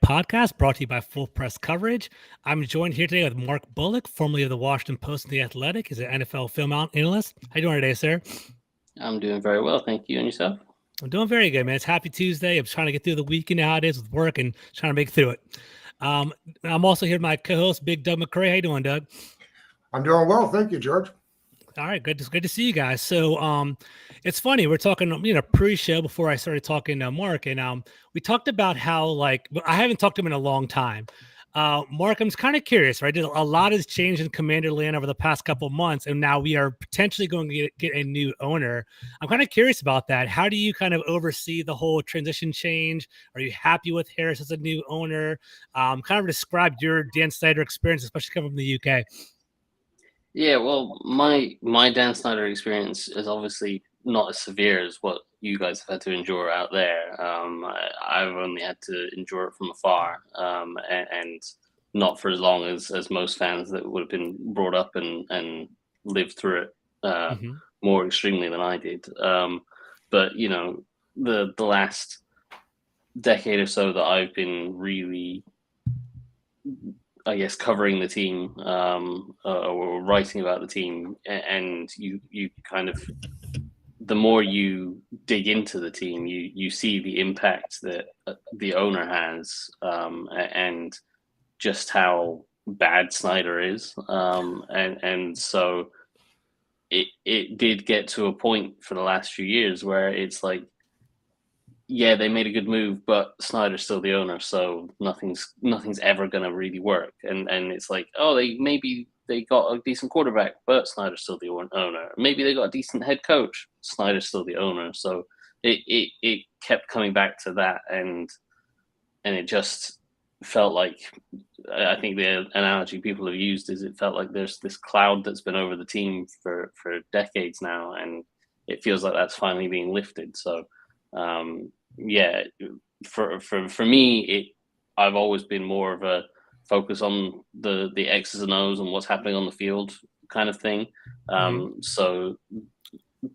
podcast brought to you by Full Press Coverage. I'm joined here today with Mark Bullock, formerly of the Washington Post and The Athletic. He's an NFL film analyst. How you doing today, sir? I'm doing very well, thank you. And yourself? I'm doing very good, man. It's happy Tuesday. I'm trying to get through the weekend nowadays with work and trying to make it through it. I'm also here with my co-host, Big Doug McCrae. How you doing, Doug? I'm doing well, thank you, George. All right, good to see you guys. So, it's funny, we're talking, pre-show before I started talking to Mark, and we talked about how I haven't talked to him in a long time. Mark, I'm just kind of curious, right? A lot has changed in Commander Land over the past couple of months, and now we are potentially going to get a new owner. I'm kind of curious about that. How do you kind of oversee the whole transition change? Are you happy with Harris as a new owner? Kind of describe your Dan Snyder experience, especially coming from the UK. Yeah, well, my Dan Snyder experience is obviously not as severe as what you guys have had to endure out there. I've only had to endure it from afar, and not for as long as most fans that would have been brought up and lived through it more extremely than I did. But the last decade or so that I've been really, I guess, covering the team or writing about the team, and you kind of, the more you dig into the team, you see the impact that the owner has, and just how bad Snyder is, and so it did get to a point for the last few years where it's like, yeah, they made a good move, but Snyder's still the owner, so nothing's ever gonna really work. And it's like, oh, they got a decent quarterback, but Snyder's still the owner. Maybe they got a decent head coach, Snyder's still the owner. So it kept coming back to that, and it just felt like, I think the analogy people have used is, it felt like there's this cloud that's been over the team for decades now, and it feels like that's finally being lifted. So yeah, for me, I've always been more of a focus on the X's and O's and what's happening on the field kind of thing. So,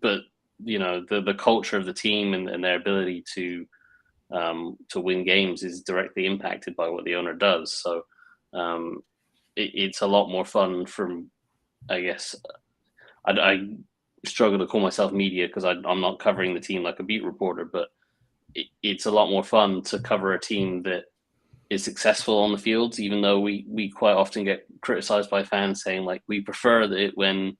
but the culture of the team and their ability to win games is directly impacted by what the owner does. So it's a lot more fun from, I guess, I struggle to call myself media because I'm not covering the team like a beat reporter, but it's a lot more fun to cover a team that is successful on the fields, even though we quite often get criticized by fans saying, like, we prefer it when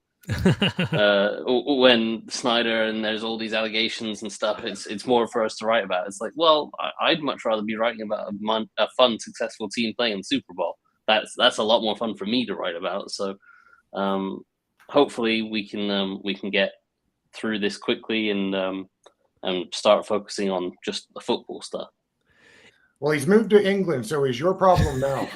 Snyder and there's all these allegations and stuff. It's more for us to write about. It's like, well, I'd much rather be writing about a fun, successful team playing in the Super Bowl. That's a lot more fun for me to write about. So hopefully we can get through this quickly and start focusing on just the football stuff. Well, he's moved to England, so he's your problem now.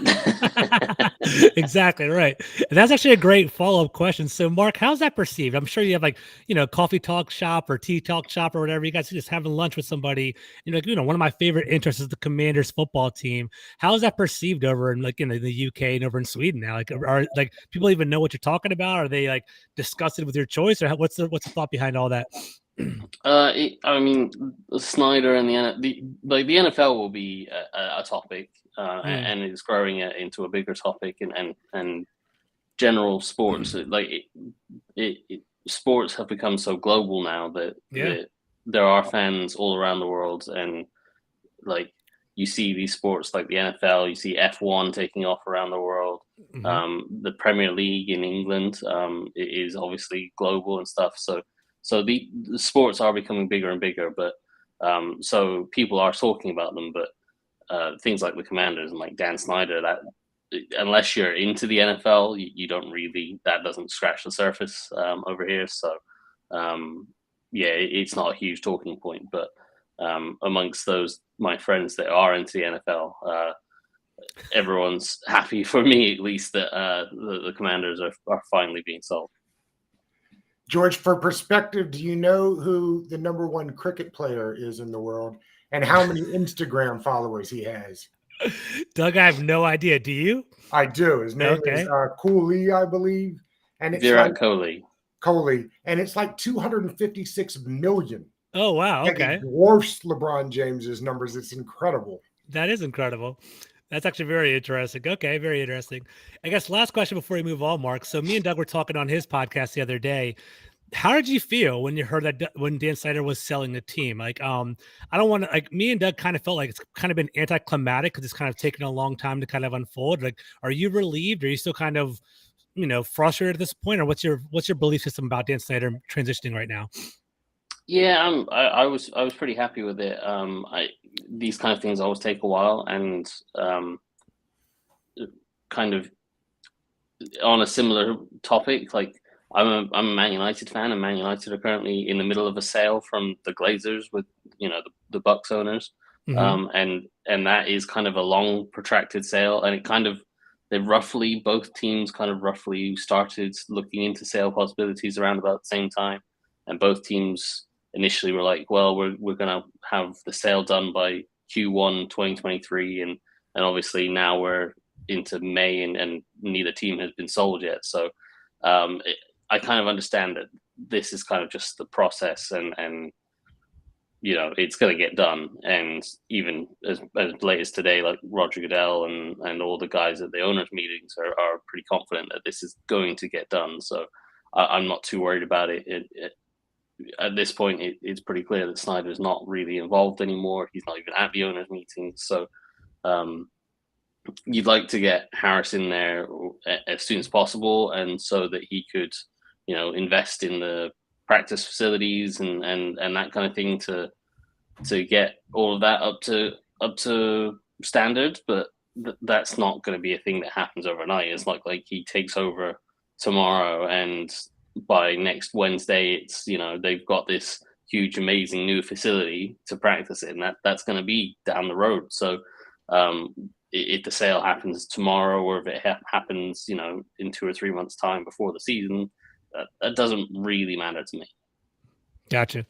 Exactly right. And that's actually a great follow-up question. So, Mark, how's that perceived? I'm sure you have coffee talk shop or tea talk shop or whatever. You guys are just having lunch with somebody. One of my favorite interests is the Commanders football team. How is that perceived over in the UK and over in Sweden now? Are people even know what you're talking about? Are they disgusted with your choice, or what's the thought behind all that? I mean, Snyder and the NFL will be a topic, and it's growing into a bigger topic, and general sports. Sports have become so global now that there are fans all around the world, and you see these sports like the NFL, you see F1 taking off around the world. The Premier League in England is obviously global and stuff. So the sports are becoming bigger and bigger, but so people are talking about them. But things like the Commanders and like Dan Snyder, that unless you're into the NFL, you don't really, that doesn't scratch the surface over here. So yeah, it's not a huge talking point. But amongst my friends that are into the NFL, everyone's happy, for me at least, that the Commanders are finally being sold. George, for perspective, do you know who the number one cricket player is in the world and how many Instagram followers he has? Doug, I have no idea. Do you? I do. His name is Kohli, I believe. And it's Virat Kohli. And it's like 256 million. Oh, wow. Okay. It dwarfs LeBron James's numbers. It's incredible. That is incredible. That's actually very interesting. Okay, very interesting. I guess last question before we move on, Mark. So me and Doug were talking on his podcast the other day. How did you feel when you heard that when Dan Snyder was selling the team? Like, I don't want to like me and Doug kind of felt like it's kind of been anticlimactic because it's kind of taken a long time to kind of unfold. Like, are you relieved? Are you still kind of, frustrated at this point, or what's your belief system about Dan Snyder transitioning right now? Yeah, I was pretty happy with it. These kind of things always take a while, and kind of on a similar topic, like I'm a Man United fan, and Man United are currently in the middle of a sale from the Glazers with the Bucks owners, Mhm. and that is kind of a long protracted sale, and it kind of both teams kind of roughly started looking into sale possibilities around about the same time, and both teams initially were like, well, we're gonna have the sale done by Q1 2023, and obviously now we're into May, and neither team has been sold yet. So I kind of understand that this is kind of just the process, and it's going to get done. And even as late as today, like Roger Goodell and all the guys at the owners meetings are pretty confident that this is going to get done. So I'm not too worried about it. At this point, it's pretty clear that Snyder's not really involved anymore. He's not even at the owners meetings. So you'd like to get Harris in there as soon as possible, and so that he could, invest in the practice facilities and that kind of thing to get all of that up to standard. But that's not going to be a thing that happens overnight. It's like he takes over tomorrow, and by next Wednesday, it's they've got this huge, amazing new facility to practice in. That's going to be down the road. So if the sale happens tomorrow, or if it happens, in 2 or 3 months' time before the season, that doesn't really matter to me. Gotcha.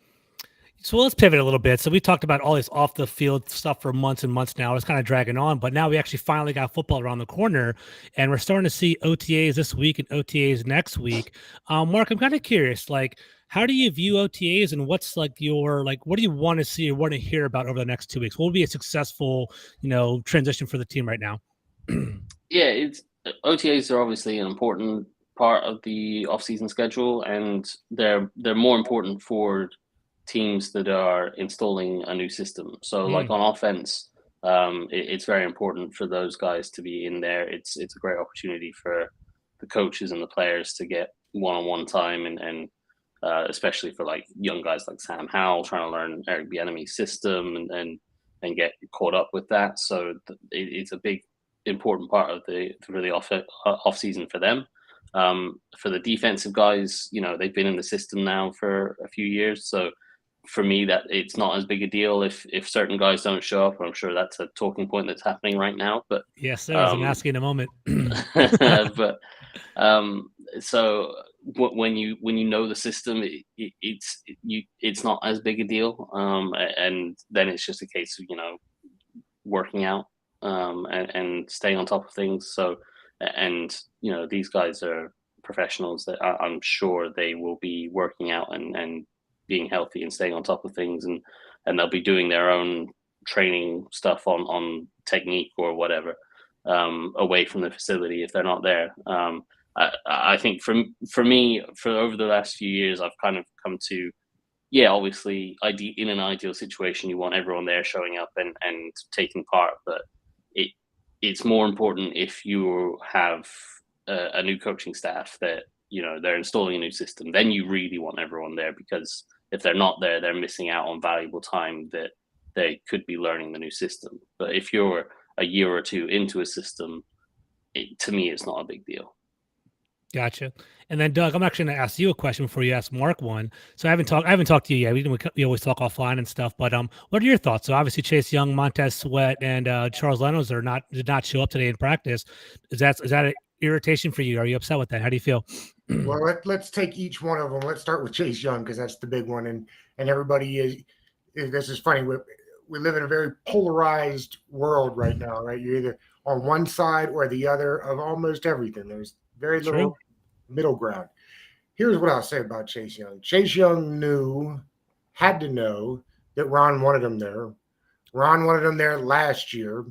So let's pivot a little bit. So we talked about all this off the field stuff for months and months now. It's kind of dragging on, but now we actually finally got football around the corner, and we're starting to see OTAs this week and OTAs next week. Mark, I'm kind of curious, like, how do you view OTAs, and what's like what do you want to see or want to hear about over the next 2 weeks? What would be a successful, transition for the team right now? Yeah, OTAs are obviously an important part of the off-season schedule, and they're more important for teams that are installing a new system. So, like on offense, it's very important for those guys to be in there. It's a great opportunity for the coaches and the players to get one-on-one time, and especially for like young guys like Sam Howell trying to learn Eric Bieniemy's system and get caught up with that. So it's a big important part of the off season for them. For the defensive guys, they've been in the system now for a few years, so for me that it's not as big a deal if certain guys don't show up. I'm sure that's a talking point that's happening right now, but Yes, sir. As I'm asking in a moment. but so when you know the system, it's not as big a deal, and then it's just a case of working out, and staying on top of things. So, and these guys are professionals that I'm sure they will be working out and being healthy and staying on top of things, and they'll be doing their own training stuff on technique or whatever, away from the facility if they're not there. I think for me, for over the last few years, I've kind of come to, yeah, obviously, in an ideal situation, you want everyone there showing up and taking part, but it's more important if you have a new coaching staff that they're installing a new system. Then you really want everyone there, because if they're not there, they're missing out on valuable time that they could be learning the new system. But if you're a year or two into a system, to me, it's not a big deal. Gotcha. And then Doug, I'm actually going to ask you a question before you ask Mark one. So I haven't talked to you yet. We always talk offline and stuff. But what are your thoughts? So obviously Chase Young, Montez Sweat, and Charles Leno did not show up today in practice. Is that an irritation for you? Are you upset with that? How do you feel? Well, let's take each one of them. Let's start with Chase Young, because that's the big one, and everybody is. This is funny. We live in a very polarized world right now, right? You're either on one side or the other of almost everything. There's very little middle ground. Here's what I'll say about Chase Young. Chase Young had to know that Ron wanted him there Ron wanted him there last year.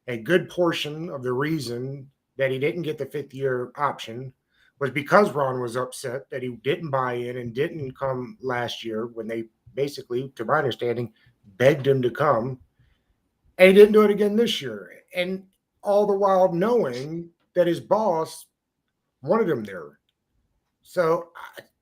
A good portion of the reason that he didn't get the 5th-year option was because Ron was upset that he didn't buy in and didn't come last year when they basically, to my understanding, begged him to come. And he didn't do it again this year. And all the while knowing that his boss wanted him there. So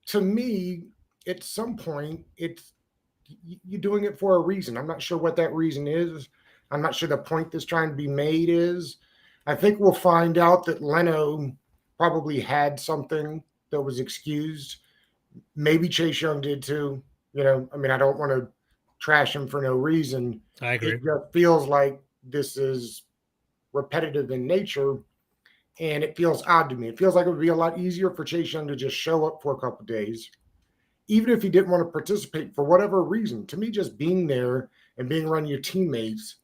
to me, at some point, you're doing it for a reason. I'm not sure what that reason is. I'm not sure the point that's trying to be made is. I think we'll find out that Leno probably had something that was excused. Maybe Chase Young did too. I mean, I don't want to trash him for no reason. I agree. It just feels like this is repetitive in nature, and it feels odd to me. It feels like it would be a lot easier for Chase Young to just show up for a couple of days, even if he didn't want to participate for whatever reason. To me, just being there and being around your teammates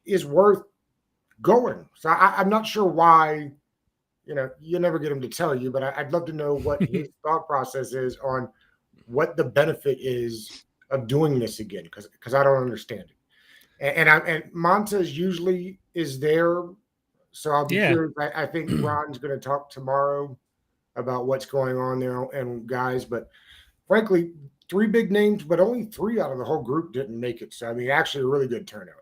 is worth going. So I'm not sure why, you'll never get him to tell you, but I'd love to know what his thought process is on what the benefit is of doing this again, because I don't understand it. And Montez usually is there, so I'll be curious. I think Ron's going to talk tomorrow about what's going on there and guys, but frankly, 3 big names, but only 3 out of the whole group didn't make it. So I mean, actually a really good turnout.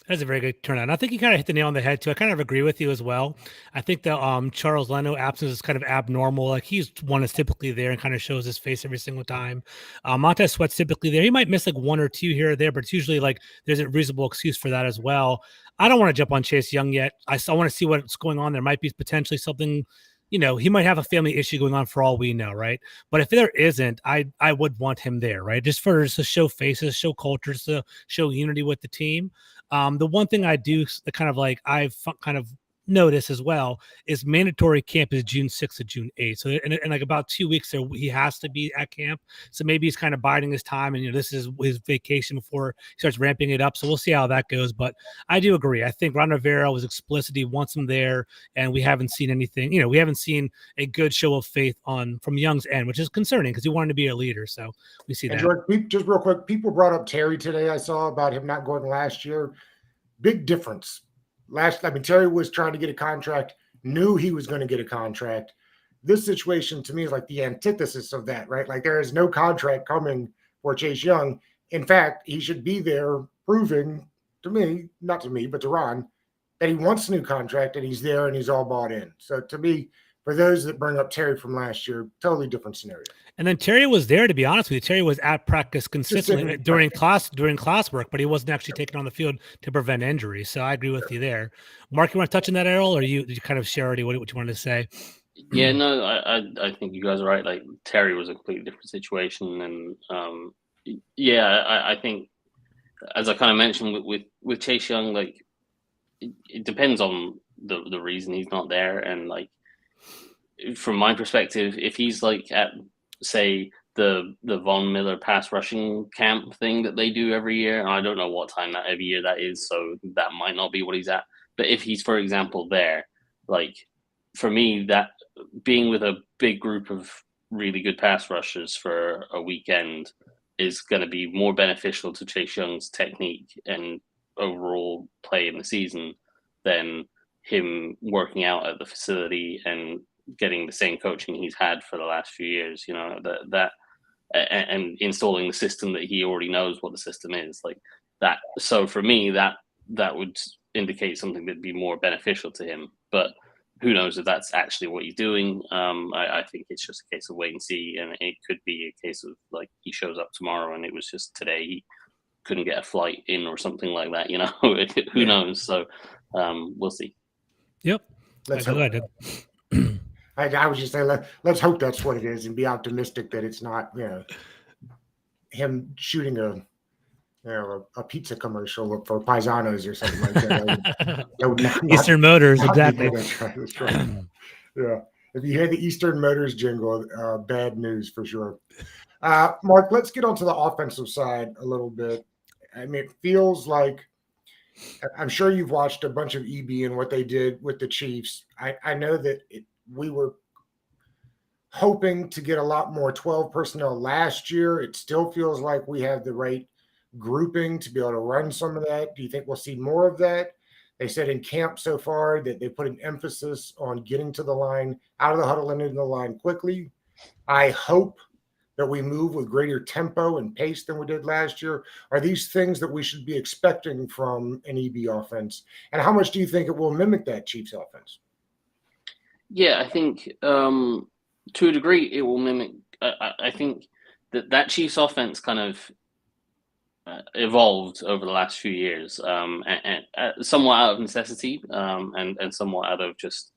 That's a very good turnout. And I think you kind of hit the nail on the head too. I kind of agree with you as well. I think the Charles Leno absence is kind of abnormal. Like he's one that's typically there and kind of shows his face every single time. Montez Sweat's typically there. He might miss like 1 or 2 here or there, but it's usually like there's a reasonable excuse for that as well. I don't want to jump on Chase Young yet. I want to see what's going on. There might be potentially something, he might have a family issue going on for all we know, right? But if there isn't, I would want him there, right? Just to show faces, show cultures, to show unity with the team. The one thing I do kind of like I've kind of noticed as well is mandatory camp is June 6th to June 8th. So in like about 2 weeks there, he has to be at camp. So maybe he's kind of biding his time, and this is his vacation before he starts ramping it up. So we'll see how that goes. But I do agree. I think Ron Rivera was explicit. He wants him there, and we haven't seen anything. We haven't seen a good show of faith from Young's end, which is concerning because he wanted to be a leader. So we see that. George, just real quick, people brought up Terry today. I saw about him not going last year. Big difference. Terry was trying to get a contract, knew he was going to get a contract. This situation to me is like the antithesis of that, right? Like there is no contract coming for Chase Young. In fact, he should be there proving to me, not to me, but to Ron, that he wants a new contract and he's there and he's all bought in. So to me, for those that bring up Terry from last year, totally different scenario. And then Terry was there, to be honest with you. Terry was at practice consistently during class work, but he wasn't actually taken on the field to prevent injury. So I agree with you there. Mark, you want to touch on that, Errol, or did you kind of share already what you wanted to say? Yeah, no, I think you guys are right. Like Terry was a completely different situation, and I think as I kind of mentioned with Chase Young, like it depends on the reason he's not there, and like from my perspective, if he's like at say the Von Miller pass rushing camp thing that they do every year, and I don't know what time that every year that is, so that might not be what he's at. But if he's, for example, there, like for me, that being with a big group of really good pass rushers for a weekend is going to be more beneficial to Chase Young's technique and overall play in the season than him working out at the facility and getting the same coaching he's had for the last few years, and installing the system that he already knows what the system is like that. So for me, that would indicate something that'd be more beneficial to him, but who knows if that's actually what he's doing. I think it's just a case of wait and see, and it could be a case of like he shows up tomorrow and it was just today he couldn't get a flight in or something like that, who knows. So we'll see. Yep. Let's hope. I was just saying, let's hope that's what it is and be optimistic that it's not, him shooting a pizza commercial for Paisanos or something like that. Eastern Motors, exactly. That's right. Yeah. If you hear the Eastern Motors jingle, bad news for sure. Mark, let's get onto the offensive side a little bit. I mean, it feels like, I'm sure you've watched a bunch of EB and what they did with the Chiefs. I know that we were hoping to get a lot more 12 personnel last year. It still feels like we have the right grouping to be able to run some of that? Do you think we'll see more of that? They said in camp so far that they put an emphasis on getting to the line, out of the huddle and into the line quickly. I hope that we move with greater tempo and pace than we did last year. Are these things that we should be expecting from an EB offense? And how much do you think it will mimic that Chiefs offense? Yeah, I think to a degree it will mimic. I think that Chiefs offense kind of evolved over the last few years, and somewhat out of necessity, and somewhat out of just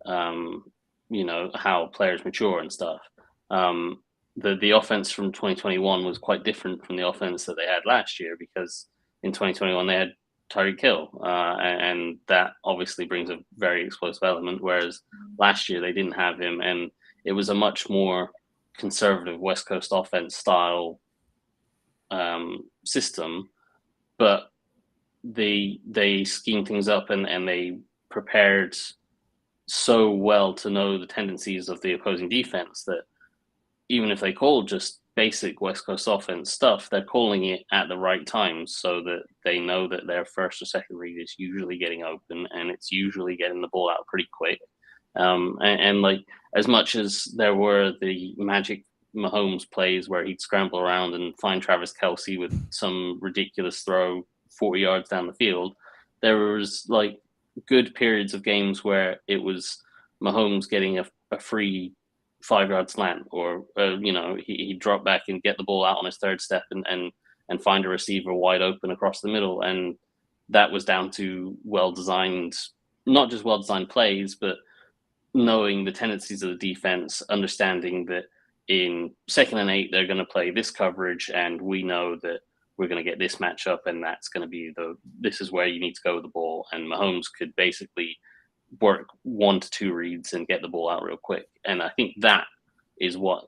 how players mature and stuff. The offense from 2021 was quite different from the offense that they had last year, because in 2021 they had Tyreek Hill, and that obviously brings a very explosive element, whereas last year they didn't have him, and it was a much more conservative West Coast offense style system, but they schemed things up and they prepared so well to know the tendencies of the opposing defense that even if they call just basic West Coast offense stuff, they're calling it at the right times so that they know that their first or second read is usually getting open and it's usually getting the ball out pretty quick. And like, as much as there were the magic Mahomes plays where he'd scramble around and find Travis Kelce with some ridiculous throw 40 yards down the field, there was like good periods of games where it was Mahomes getting a free 5-yard slant, or he'd drop back and get the ball out on his third step and find a receiver wide open across the middle, and that was down to not just well designed plays, but knowing the tendencies of the defense, understanding that in 2nd and 8 they're going to play this coverage, and we know that we're going to get this matchup, and that's going to be this is where you need to go with the ball, and Mahomes could basically work 1 to 2 reads and get the ball out real quick. And I think that is what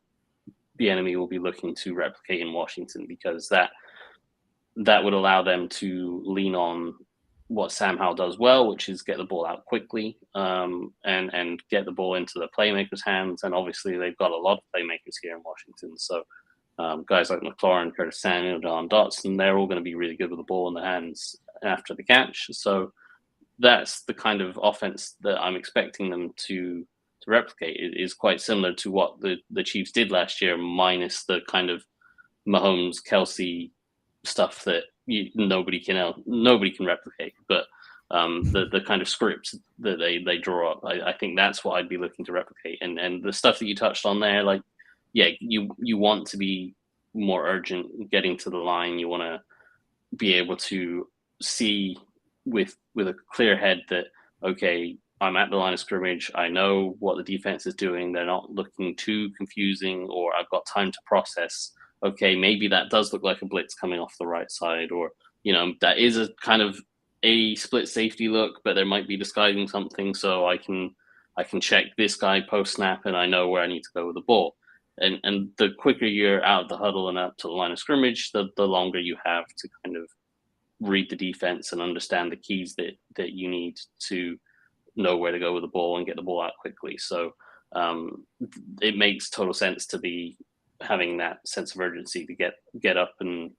the enemy will be looking to replicate in Washington, because that would allow them to lean on what Sam Howell does well, which is get the ball out quickly, and get the ball into the playmakers' hands. And obviously they've got a lot of playmakers here in Washington. So guys like McLaurin, Curtis Samuel, John Dotson, they're all going to be really good with the ball in their hands after the catch. So that's the kind of offense that I'm expecting them to replicate. It is quite similar to what the Chiefs did last year, minus the kind of Mahomes, Kelce stuff that nobody can replicate. But the kind of scripts that they draw up, I think that's what I'd be looking to replicate. And the stuff that you touched on there, like, yeah, you want to be more urgent getting to the line. You want to be able to see with a clear head that, okay, I'm at the line of scrimmage, I know what the defense is doing, they're not looking too confusing, or I've got time to process, okay, maybe that does look like a blitz coming off the right side, or that is a kind of a split safety look, but there might be disguising something, so I can check this guy post snap and I know where I need to go with the ball. And the quicker you're out of the huddle and up to the line of scrimmage, the longer you have to kind of read the defense and understand the keys that you need to know where to go with the ball and get the ball out quickly. So it makes total sense to be having that sense of urgency to get up and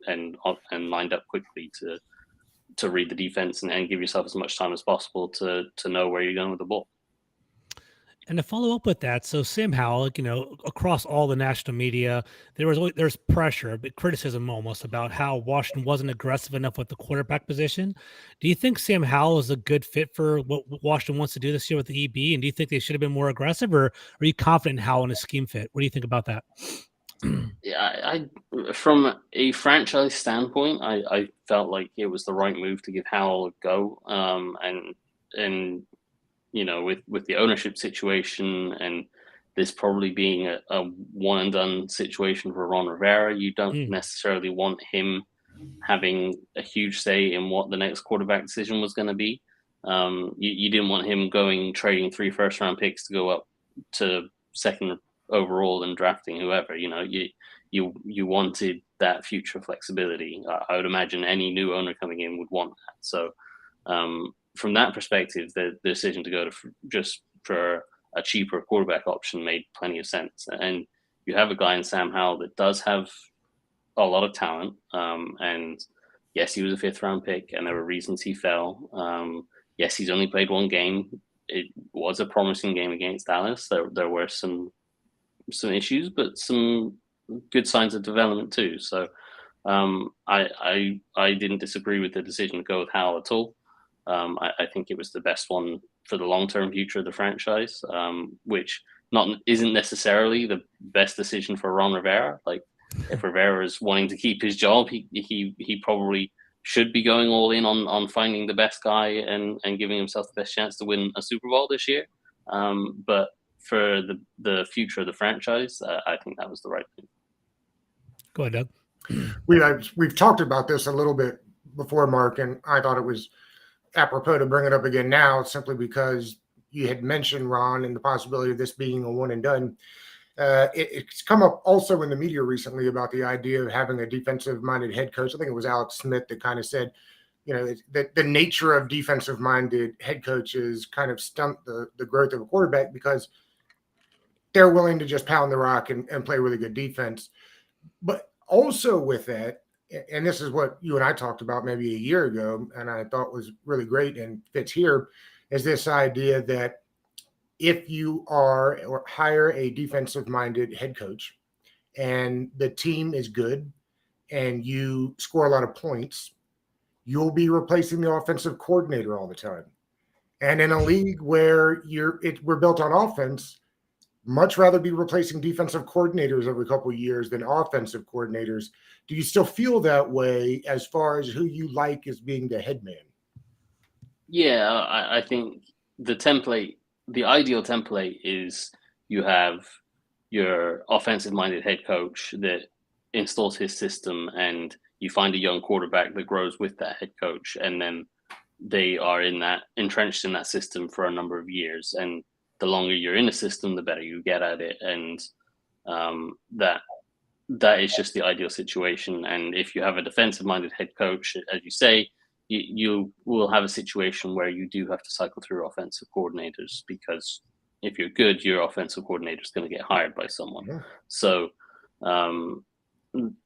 lined up quickly to read the defense and give yourself as much time as possible to know where you're going with the ball. And to follow up with that, so Sam Howell, across all the national media, there's pressure, but criticism almost about how Washington wasn't aggressive enough with the quarterback position. Do you think Sam Howell is a good fit for what Washington wants to do this year with the EB? And do you think they should have been more aggressive, or are you confident in Howell and his scheme fit? What do you think about that? Yeah, I from a franchise standpoint, I felt like it was the right move to give Howell a go, and with the ownership situation and this probably being a one and done situation for Ron Rivera, you don't necessarily want him having a huge say in what the next quarterback decision was going to be. You didn't want him trading 3 first-round picks to go up to 2nd overall and drafting whoever. You wanted that future flexibility. I would imagine any new owner coming in would want that. So from that perspective, the decision to go just for a cheaper quarterback option made plenty of sense. And you have a guy in Sam Howell that does have a lot of talent. And yes, he was a 5th-round pick, and there were reasons he fell. Yes, he's only played one game. It was a promising game against Dallas. There were some issues, but some good signs of development too. So I didn't disagree with the decision to go with Howell at all. I think it was the best one for the long-term future of the franchise, which isn't necessarily the best decision for Ron Rivera. Like, if Rivera is wanting to keep his job, he probably should be going all in on finding the best guy and giving himself the best chance to win a Super Bowl this year. But for the future of the franchise, I think that was the right thing. Go ahead, Doug. We've talked about this a little bit before, Mark, and I thought it was apropos to bring it up again now, simply because you had mentioned Ron and the possibility of this being a one and done. It's come up also in the media recently about the idea of having a defensive-minded head coach. I think it was Alex Smith that kind of said, that the nature of defensive-minded head coaches kind of stunt the growth of a quarterback because they're willing to just pound the rock and play really good defense. But also with that, and this is what you and I talked about maybe a year ago, and I thought was really great and fits here, is this idea that if you are or hire a defensive-minded head coach and the team is good and you score a lot of points, you'll be replacing the offensive coordinator all the time. And in a league where we're built on offense, much rather be replacing defensive coordinators every couple of years than offensive coordinators. Do you still feel that way as far as who you like as being the head man? Yeah, I think the ideal template is you have your offensive-minded head coach that installs his system, and you find a young quarterback that grows with that head coach, and then they are entrenched in that system for a number of years. And the longer you're in a system, the better you get at it. And that is just the ideal situation. And if you have a defensive-minded head coach, as you say, you will have a situation where you do have to cycle through offensive coordinators, because if you're good, your offensive coordinator is going to get hired by someone. Yeah. So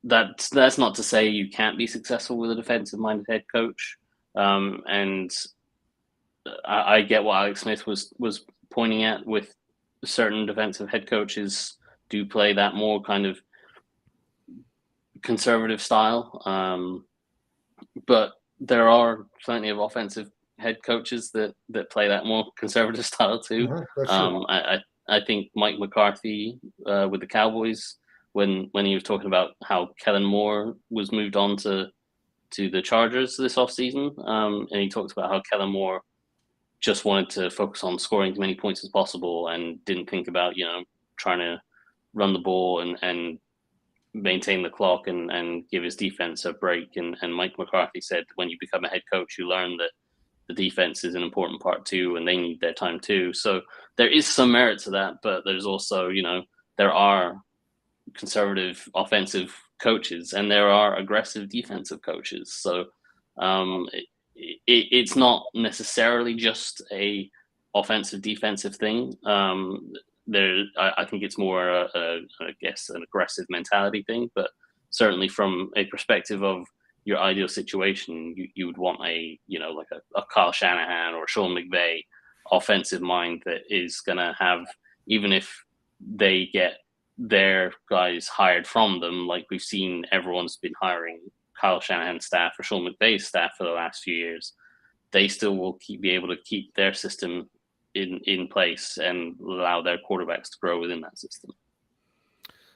that's not to say you can't be successful with a defensive-minded head coach. And I get what Alex Smith was pointing at with certain defensive head coaches do play that more kind of conservative style. But there are plenty of offensive head coaches that play that more conservative style too. I think Mike McCarthy with the Cowboys, when he was talking about how Kellen Moore was moved on to the Chargers this offseason, and he talked about how Kellen Moore just wanted to focus on scoring as many points as possible and didn't think about, trying to run the ball and maintain the clock and give his defense a break. And Mike McCarthy said, when you become a head coach, you learn that the defense is an important part too, and they need their time too. So there is some merit to that, but there's also, there are conservative offensive coaches and there are aggressive defensive coaches. So it's not necessarily just a offensive defensive thing. I think it's more an aggressive mentality thing, but certainly from a perspective of your ideal situation, you would want a Kyle Shanahan or Sean McVay offensive mind that is going to have, even if they get their guys hired from them, like we've seen everyone's been hiring Kyle Shanahan's staff or Sean McVay's staff for the last few years, they still will be able to keep their system in place and allow their quarterbacks to grow within that system.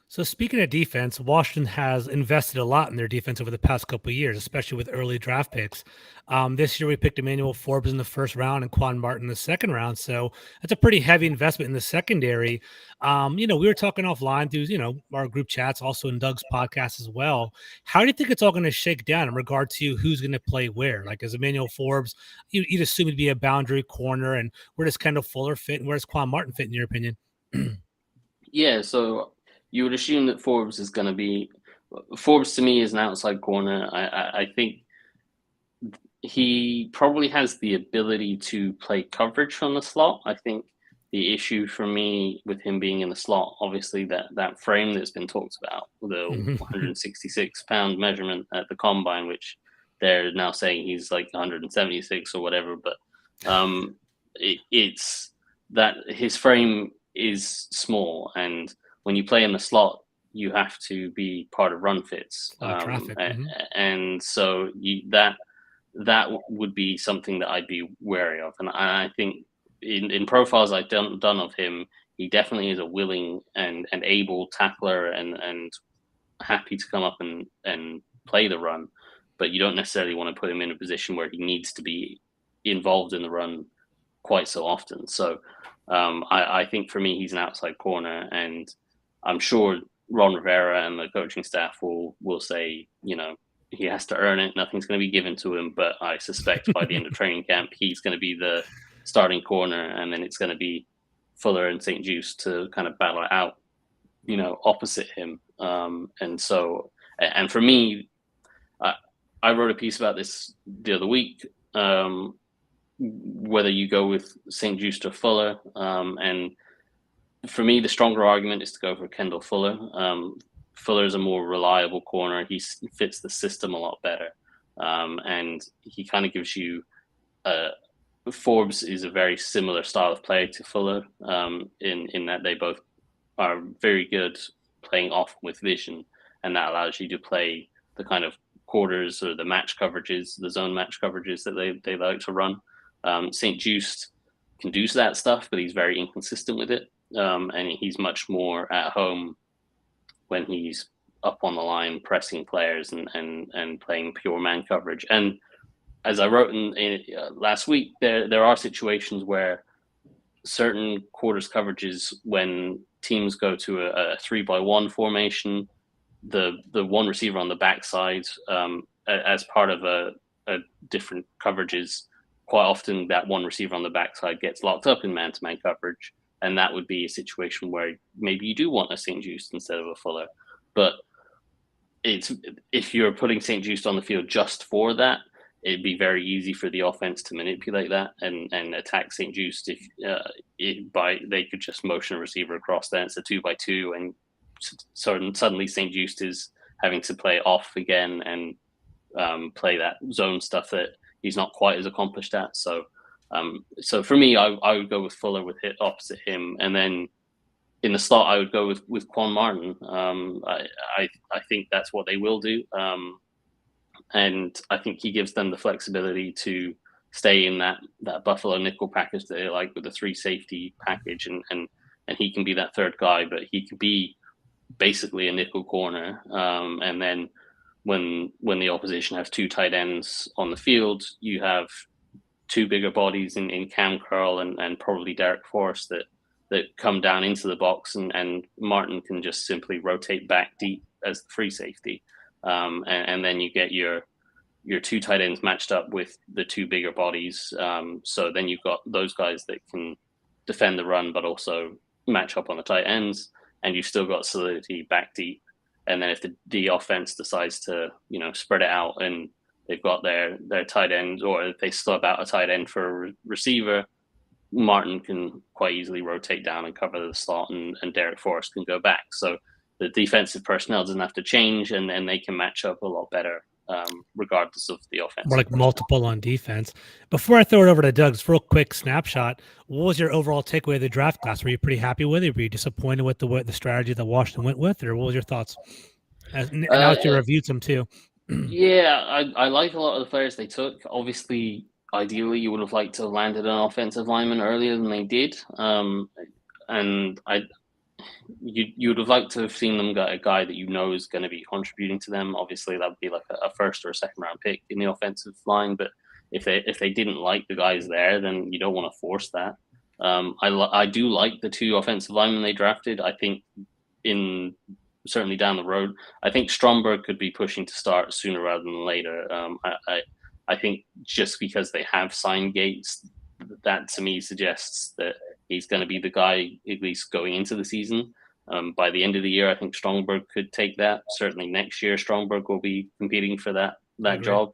So speaking of defense, Washington has invested a lot in their defense over the past couple of years, especially with early draft picks. This year we picked Emmanuel Forbes in the first round and Quan Martin in the second round. So that's a pretty heavy investment in the secondary. We were talking offline through, our group chats, also in Doug's podcast as well. How do you think it's all going to shake down in regard to who's going to play where? Like, as Emmanuel Forbes, you'd assume he'd be a boundary corner, and where does Kendall Fuller fit and where does Quan Martin fit in your opinion? Yeah, so you would assume that Forbes is going to be – Forbes to me is an outside corner. I think he probably has the ability to play coverage from the slot. I think the issue for me with him being in the slot, obviously that frame that's been talked about, the 166-pound measurement at the combine, which they're now saying he's like 176 or whatever, but it's that his frame is small, and when you play in the slot, you have to be part of run fits, traffic. and so that would be something that I'd be wary of. And I think in profiles I've done of him, he definitely is a willing and able tackler and happy to come up and play the run, but you don't necessarily want to put him in a position where he needs to be involved in the run quite so often. So I think for me, he's an outside corner, and I'm sure Ron Rivera and the coaching staff will say, he has to earn it. Nothing's going to be given to him. But I suspect by the end of training camp, he's going to be the starting corner, and then it's going to be Fuller and St. Juste to kind of battle it out, opposite him. And for me, I wrote a piece about this the other week, whether you go with St. Juste or Fuller. And for me, the stronger argument is to go for Kendall Fuller. Fuller is a more reliable corner. He fits the system a lot better. And he kind of gives you Forbes is a very similar style of play to Fuller, in that they both are very good playing off with vision, and that allows you to play the kind of quarters or the match coverages, the zone match coverages that they like to run. St. Juste can do that stuff, but he's very inconsistent with it, and he's much more at home when he's up on the line pressing players and playing pure man coverage. And as I wrote in last week, there are situations where certain quarters coverages, when teams go to a 3-by-1 formation, the one receiver on the backside, as part of a different coverages, quite often that one receiver on the backside gets locked up in man-to-man coverage, and that would be a situation where maybe you do want a St. Juste instead of a Fuller. But if you're putting St. Juste on the field just for that, it'd be very easy for the offense to manipulate that and attack St. Juste if they could just motion a receiver across there. It's a 2-by-2, and suddenly St. Juste is having to play off again and play that zone stuff that he's not quite as accomplished at. So for me, I would go with Fuller with hit opposite him, and then in the slot I would go with Quan Martin. I think that's what they will do. And I think he gives them the flexibility to stay in that Buffalo nickel package that they like, with the 3 safety package, and he can be that third guy, but he could be basically a nickel corner. And then when the opposition has 2 tight ends on the field, you have 2 bigger bodies in Cam Curl and probably Derek Forrest that come down into the box, and Martin can just simply rotate back deep as the free safety. And then you get your 2 tight ends matched up with the 2 bigger bodies. So then you've got those guys that can defend the run, but also match up on the tight ends, and you've still got solidity back deep. And then if the offense decides to, spread it out and they've got their tight ends, or if they stub out a tight end for a receiver, Martin can quite easily rotate down and cover the slot, and Derek Forrest can go back. So the defensive personnel doesn't have to change, and they can match up a lot better, regardless of the offense. More like multiple on defense. Before I throw it over to Doug, just real quick snapshot. What was your overall takeaway of the draft class? Were you pretty happy with it? Were you disappointed with the strategy that Washington went with, or what was your thoughts? Now that you reviewed some too. Yeah, I like a lot of the players they took. Obviously, ideally, you would have liked to have landed an offensive lineman earlier than they did. And you would have liked to have seen them get a guy that is going to be contributing to them. Obviously, that would be like a first or a second round pick in the offensive line. But if they didn't like the guys there, then you don't want to force that. I do like the 2 offensive linemen they drafted. I think certainly down the road, I think Stromberg could be pushing to start sooner rather than later. I think just because they have signed Gates, that to me suggests that he's going to be the guy at least going into the season. By the end of the year, I think Stromberg could take that. Certainly next year, Stromberg will be competing for that job.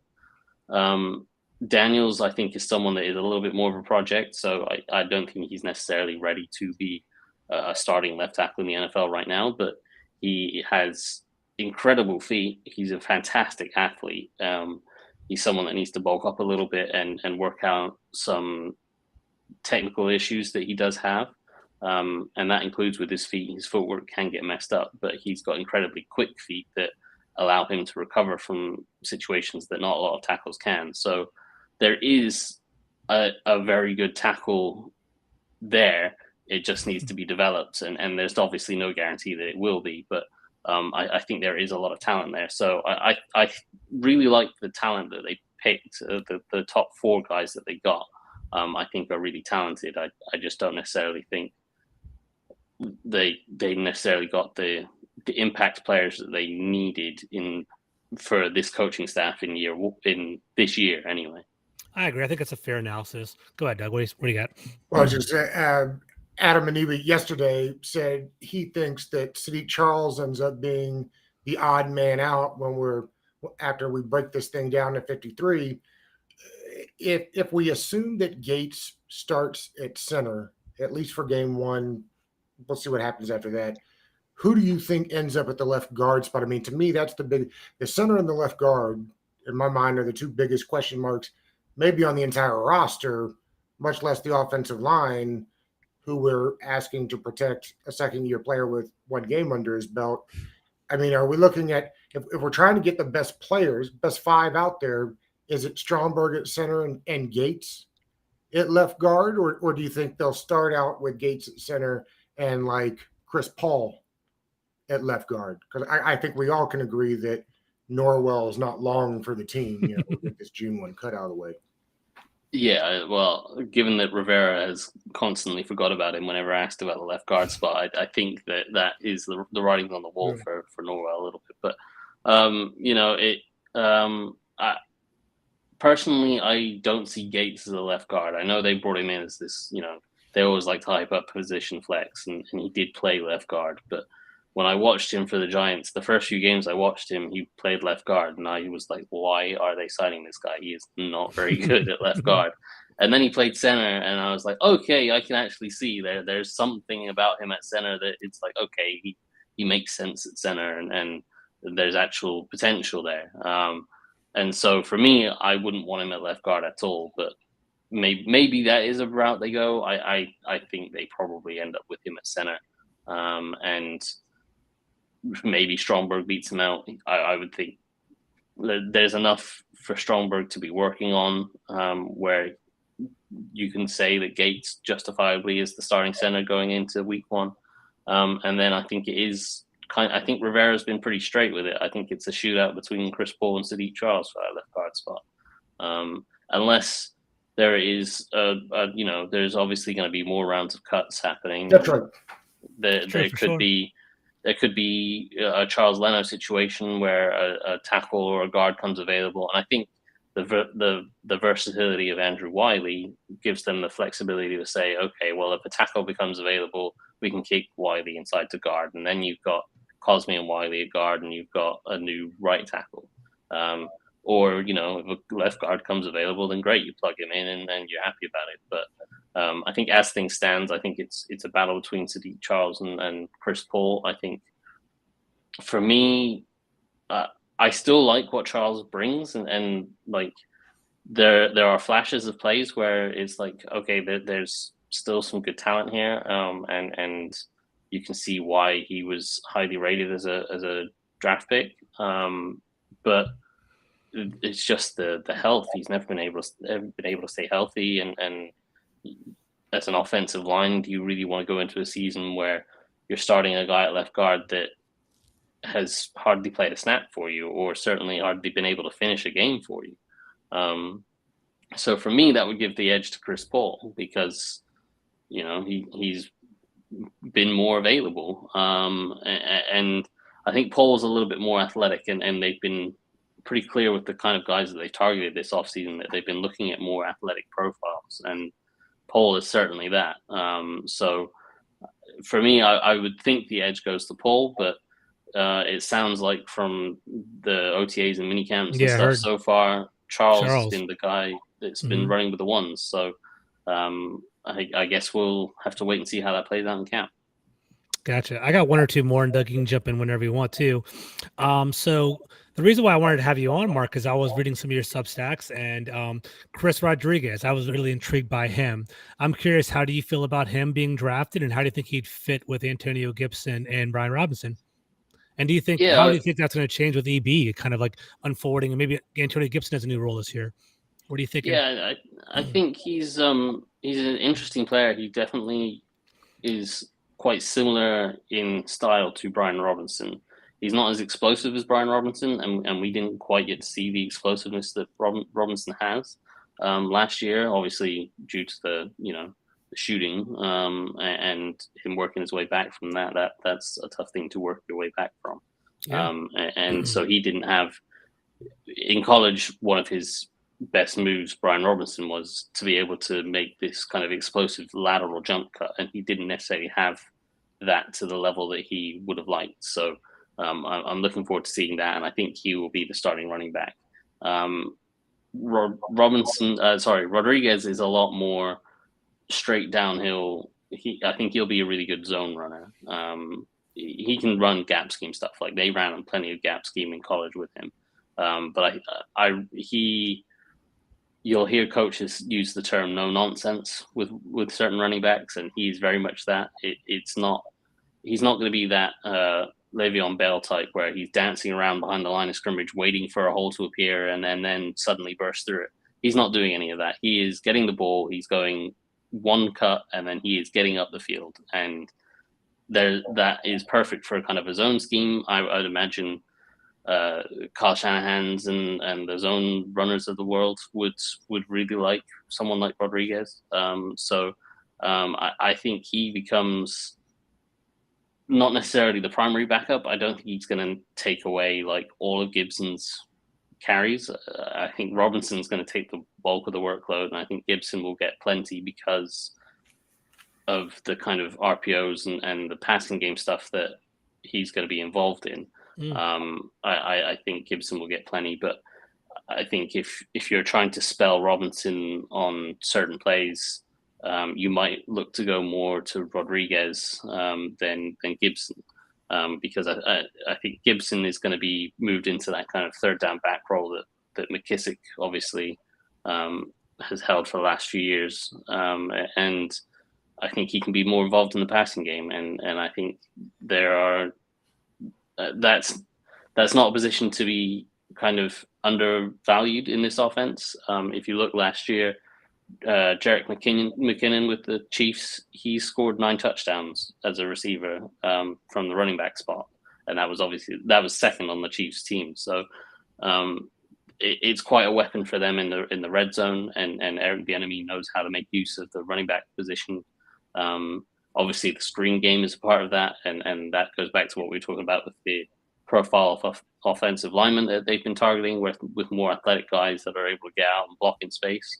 Daniels, I think, is someone that is a little bit more of a project. So I don't think he's necessarily ready to be a starting left tackle in the NFL right now. But he has incredible feet. He's a fantastic athlete. He's someone that needs to bulk up a little bit and work out some technical issues that he does have. And that includes with his feet. His footwork can get messed up, but he's got incredibly quick feet that allow him to recover from situations that not a lot of tackles can. So there is a very good tackle there. It just needs to be developed, and there's obviously no guarantee that it will be, but I think there is a lot of talent there. So I really like the talent that they picked. The top 4 guys that they got, I think are really talented. I just don't necessarily think they necessarily got the impact players that they needed for this coaching staff in this year anyway. I agree. I think it's a fair analysis. Go ahead, Doug. What do you got? Well, just Adam Maniba yesterday said he thinks that Sadiq Charles ends up being the odd man out after we break this thing down to 53. If we assume that Gates starts at center, at least for game 1, we'll see what happens after that. Who do you think ends up at the left guard spot? I mean, to me, that's the center and the left guard, in my mind, are the 2 biggest question marks, maybe on the entire roster, much less the offensive line, who we're asking to protect a second-year player with 1 game under his belt. I mean, are we looking at, if we're trying to get the best players, best 5 out there, is it Stromberg at center and Gates at left guard, or do you think they'll start out with Gates at center and like Chris Paul at left guard? Because I think we all can agree that Norwell is not long for the team. We'll get this June 1 cut out of the way. Yeah, well, given that Rivera has constantly forgot about him whenever asked about the left guard spot, I think that is the writing on the wall for Norwell a little bit. But personally, I don't see Gates as a left guard. I know they brought him in as this, they always like to hype up position flex, and he did play left guard. But when I watched him for the Giants, the first few games I watched him, he played left guard, and I was like, why are they signing this guy? He is not very good at left guard. And then he played center, and I was like, okay, I can actually see there's something about him at center that it's like, okay, he makes sense at center, and there's actual potential there. And so for me, I wouldn't want him at left guard at all, but maybe that is a route they go. I think they probably end up with him at center, and maybe Stromberg beats him out. I would think there's enough for Stromberg to be working on, where you can say that Gates justifiably is the starting center going into week 1. And then I think it is I think Rivera's been pretty straight with it. I think it's a shootout between Chris Paul and Sadiq Charles for that left guard spot. Unless there is there's obviously going to be more rounds of cuts happening. That's right. There could be a Charles Leno situation where a tackle or a guard comes available, and I think the versatility of Andrew Wiley gives them the flexibility to say, okay, well, if a tackle becomes available, we can kick Wiley inside to guard, and then you've got Cosme and Wiley at guard, and you've got a new right tackle. Or, if a left guard comes available, then great, you plug him in and you're happy about it. But I think as things stands, I think it's a battle between Sadiq Charles and Chris Paul. I think for me, I still like what Charles brings, and like there are flashes of plays where it's like, okay, there's still some good talent here, and you can see why he was highly rated as a draft pick. But it's just the health. He's never been able to stay healthy, and as an offensive line, do you really want to go into a season where you're starting a guy at left guard that has hardly played a snap for you, or certainly hardly been able to finish a game for you? So for me, that would give the edge to Chris Paul, because he's been more available, and I think Paul's a little bit more athletic, and they've been pretty clear with the kind of guys that they targeted this offseason that they've been looking at more athletic profiles, and Paul is certainly that. So for me, I would think the edge goes to Paul, but it sounds like from the OTAs and minicamps and stuff so far, Charles has been the guy that's been running with the ones. So I guess we'll have to wait and see how that plays out in camp. Gotcha. I got one or two more, and Doug, you can jump in whenever you want to. So the reason why I wanted to have you on, Mark, is I was reading some of your Substacks, and Chris Rodriguez, I was really intrigued by him. I'm curious, how do you feel about him being drafted, and how do you think he'd fit with Antonio Gibson and Brian Robinson? And do you think, how do you think that's going to change with EB, kind of like unfolding, and maybe Antonio Gibson has a new role this year? What are you thinking? Yeah, I think he's an interesting player. He definitely is quite similar in style to Brian Robinson. He's not as explosive as Brian Robinson, and we didn't quite get to see the explosiveness that Robinson has last year, obviously due to the shooting and him working his way back from that. That's a tough thing to work your way back from. Yeah. And so he didn't have, in college, one of his best moves, Brian Robinson, was to be able to make this kind of explosive lateral jump cut, and he didn't necessarily have that to the level that he would have liked. So I'm looking forward to seeing that, and I think he will be the starting running back. Rodriguez is a lot more straight downhill. I think he'll be a really good zone runner. He can run gap scheme stuff. Like, they ran plenty of gap scheme in college with him. But you'll hear coaches use the term no nonsense with certain running backs, and he's very much that. He's not going to be that Le'Veon Bell type where he's dancing around behind the line of scrimmage waiting for a hole to appear and then suddenly burst through it. He's not doing any of that. He is getting the ball, he's going one cut, and then he is getting up the field. And that is perfect for kind of a zone scheme. I'd imagine Kyle Shanahan's and the zone runners of the world would really like someone like Rodriguez. I think he becomes not necessarily the primary backup. I don't think he's going to take away like all of Gibson's carries. I think Robinson's going to take the bulk of the workload, and I think Gibson will get plenty because of the kind of RPOs and the passing game stuff that he's going to be involved in. I think Gibson will get plenty, but I think if you're trying to spell Robinson on certain plays, you might look to go more to Rodriguez than Gibson, because I think Gibson is going to be moved into that kind of third down back role that McKissick obviously has held for the last few years, and I think he can be more involved in the passing game, and I think there are that's not a position to be kind of undervalued in this offense. If you look last year, Jerick McKinnon with the Chiefs, he scored 9 touchdowns as a receiver from the running back spot, and that was second on the Chiefs team. So it's quite a weapon for them in the red zone, and Eric Bieniemy knows how to make use of the running back position. Obviously, the screen game is a part of that, and that goes back to what we were talking about with the profile of offensive linemen that they've been targeting, with more athletic guys that are able to get out and block in space.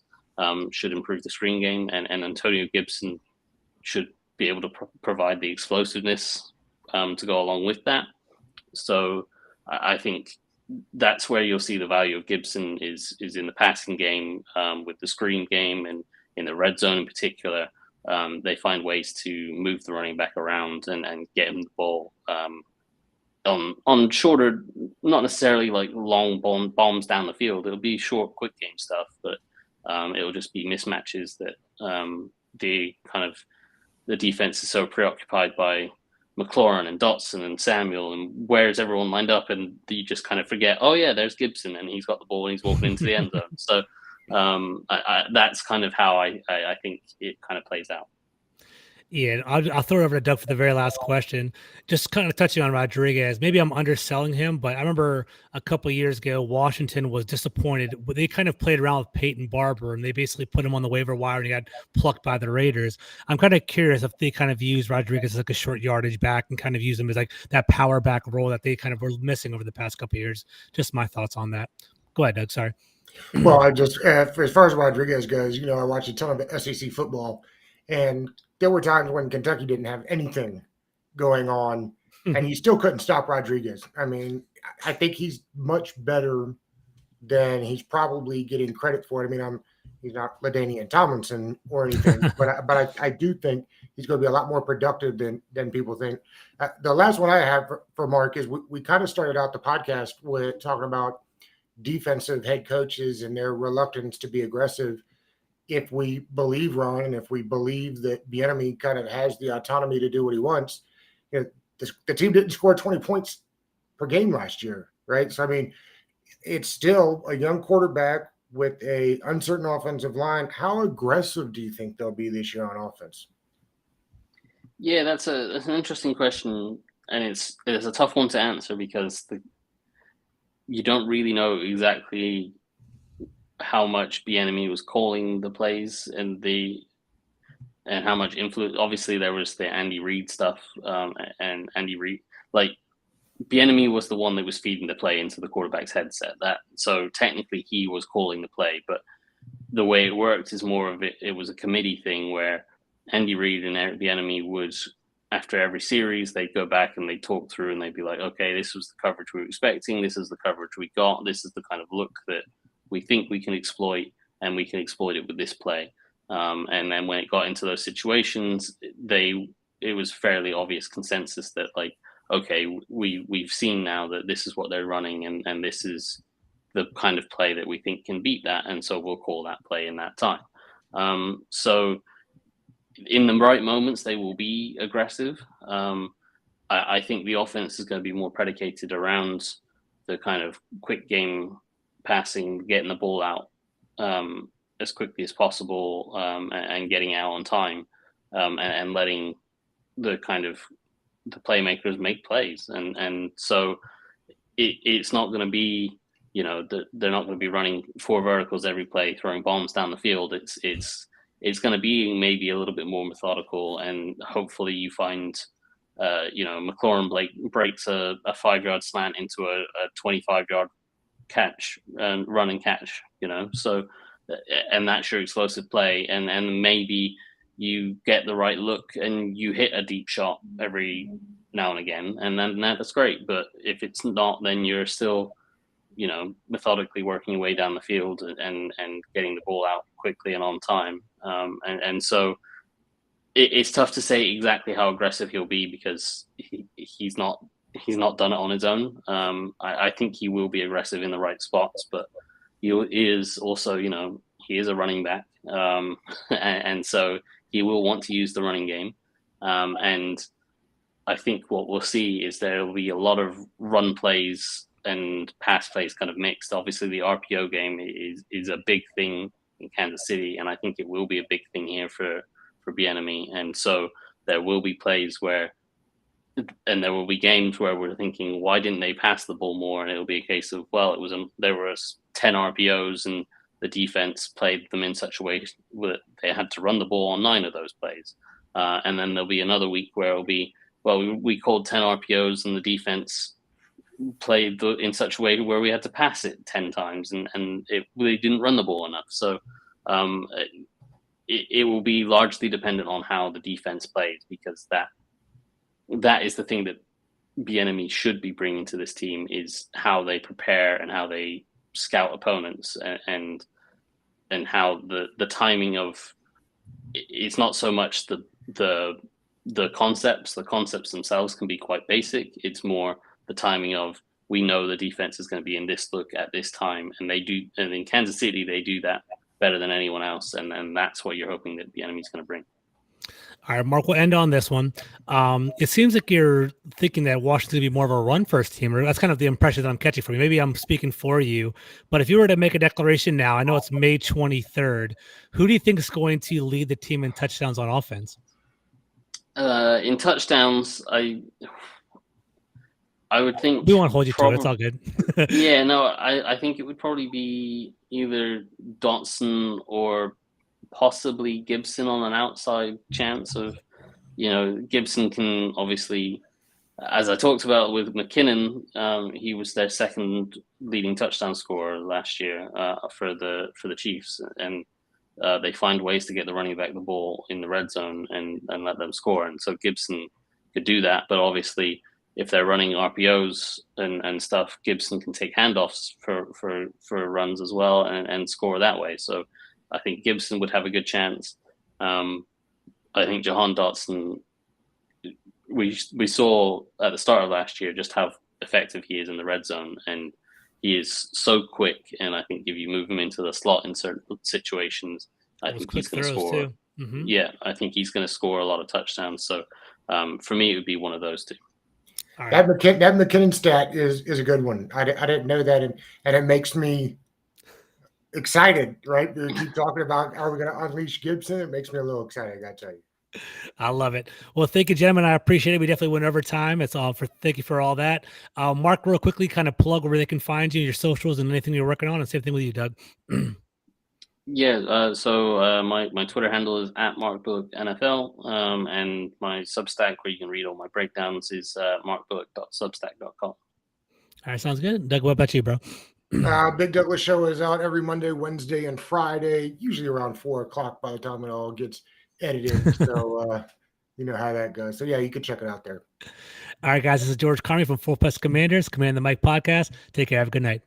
Should improve the screen game, and Antonio Gibson should be able to provide the explosiveness to go along with that. So I think that's where you'll see the value of Gibson is in the passing game, with the screen game, and in the red zone in particular. They find ways to move the running back around and get him the ball on shorter, not necessarily like long bombs down the field. It'll be short, quick game stuff, but it'll just be mismatches that the defense is so preoccupied by McLaurin and Dotson and Samuel and where's everyone lined up, and you just kind of forget, oh yeah, there's Gibson and he's got the ball and he's walking into the end zone. So that's kind of how I think it kind of plays out. Yeah, I'll throw it over to Doug for the very last question. Just kind of touching on Rodriguez. Maybe I'm underselling him, but I remember a couple of years ago, Washington was disappointed. They kind of played around with Peyton Barber, and they basically put him on the waiver wire, and he got plucked by the Raiders. I'm kind of curious if they kind of use Rodriguez as like a short yardage back and kind of use him as like that power back role that they kind of were missing over the past couple of years. Just my thoughts on that. Go ahead, Doug. Sorry. Well, I just as far as Rodriguez goes, I watched a ton of SEC football, and there were times when Kentucky didn't have anything going on, and he still couldn't stop Rodriguez. I mean, I think he's much better than he's probably getting credit for it. I mean, he's not LaDainian Tomlinson or anything, but I do think he's going to be a lot more productive than people think. The last one I have for Mark is we kind of started out the podcast with talking about defensive head coaches and their reluctance to be aggressive. If we believe Ron, and if we believe that Bieniemy kind of has the autonomy to do what he wants, you know, the team didn't score 20 points per game last year, right? So I mean, it's still a young quarterback with a uncertain offensive line. How aggressive do you think they'll be this year on offense? Yeah, that's an interesting question, and it's a tough one to answer because you don't really know exactly how much Bieniemy was calling the plays and how much influence. Obviously, there was the Andy Reid stuff, and Andy Reid, like Bieniemy was the one that was feeding the play into the quarterback's headset. So technically he was calling the play, but the way it worked is more of it was a committee thing where Andy Reid and Bieniemy would, after every series, they'd go back and they'd talk through and they'd be like, okay, this was the coverage we were expecting. This is the coverage we got. This is the kind of look that we think we can exploit, and we can exploit it with this play. And then when it got into those situations, it was fairly obvious consensus that, like, okay, we've seen now that this is what they're running, and this is the kind of play that we think can beat that, and so we'll call that play in that time. So in the right moments, they will be aggressive. I think the offense is going to be more predicated around the kind of quick game passing, getting the ball out as quickly as possible, and getting out on time, and letting the kind of the playmakers make plays. And so it's not going to be, they're not going to be running 4 verticals every play, throwing bombs down the field. It's going to be maybe a little bit more methodical, and hopefully you find, McLaurin breaks a 5-yard slant into a 25-yard catch and run and catch, so, and that's your explosive play, and maybe you get the right look and you hit a deep shot every now and again, and then that's great. But if it's not, then you're still, methodically working your way down the field and getting the ball out quickly and on time. And so it's tough to say exactly how aggressive he'll be because he's not done it on his own. I think he will be aggressive in the right spots, but he is also, he is a running back. And so he will want to use the running game. And I think what we'll see is there will be a lot of run plays and pass plays kind of mixed. Obviously, the RPO game is a big thing in Kansas City, and I think it will be a big thing here for Bieniemy. And so there will be plays where, and there will be games where we're thinking, why didn't they pass the ball more? And it'll be a case of, well, there were 10 RPOs and the defense played them in such a way that they had to run the ball on 9 of those plays. And then there'll be another week where it'll be, well, we called 10 RPOs and the defense played in such a way where we had to pass it 10 times and it really didn't run the ball enough. So it will be largely dependent on how the defense plays, because that is the thing that Bieniemy should be bringing to this team, is how they prepare and how they scout opponents, and how the timing of it's not so much the concepts. The concepts themselves can be quite basic. It's more the timing of, we know the defense is going to be in this look at this time, and they do. And in Kansas City, they do that better than anyone else, and that's what you're hoping that Bieniemy is going to bring. All right, Mark, we'll end on this one. It seems like you're thinking that Washington's going to be more of a run-first team, or that's kind of the impression that I'm catching from you. Maybe I'm speaking for you, but if you were to make a declaration now, I know it's May 23rd, who do you think is going to lead the team in touchdowns on offense? In touchdowns, I would think we won't hold you to it. It's all good. Yeah, no, I think it would probably be either Dotson or possibly Gibson on an outside chance of, Gibson can obviously, as I talked about with McKinnon, he was their second leading touchdown scorer last year for the Chiefs, and they find ways to get the running back the ball in the red zone and let them score. And so Gibson could do that, but obviously if they're running RPOs and stuff, Gibson can take handoffs for runs as well and score that way. So I think Gibson would have a good chance. I think Jahan Dotson, we saw at the start of last year just how effective he is in the red zone, and he is so quick. And I think if you move him into the slot in certain situations, I think he's going to score. Mm-hmm. Yeah, I think he's going to score a lot of touchdowns. So for me, it would be one of those two. All That right. McKinnon stat is a good one. I didn't know that, and it makes me excited. Right? We keep talking about are we going to unleash Gibson? It makes me a little excited. I got to tell you. I love it. Well, thank you, gentlemen. I appreciate it. We definitely went over time. It's all for thank you for all that. Mark, real quickly, kind of plug where they can find you, your socials, and anything you're working on, and same thing with you, Doug. Yeah. So my Twitter handle is @MarkBullockNFL, and my Substack, where you can read all my breakdowns, is markbullock.substack.com. All right, sounds good. Doug, what about you, bro? Big Douglas Show is out every Monday, Wednesday, and Friday, usually around 4:00 by the time it all gets edited. So you know how that goes. So yeah, you can check it out there. All right, guys, this is George Carmi from Full Press Commanders, Command the Mic podcast. Take care. Have a good night.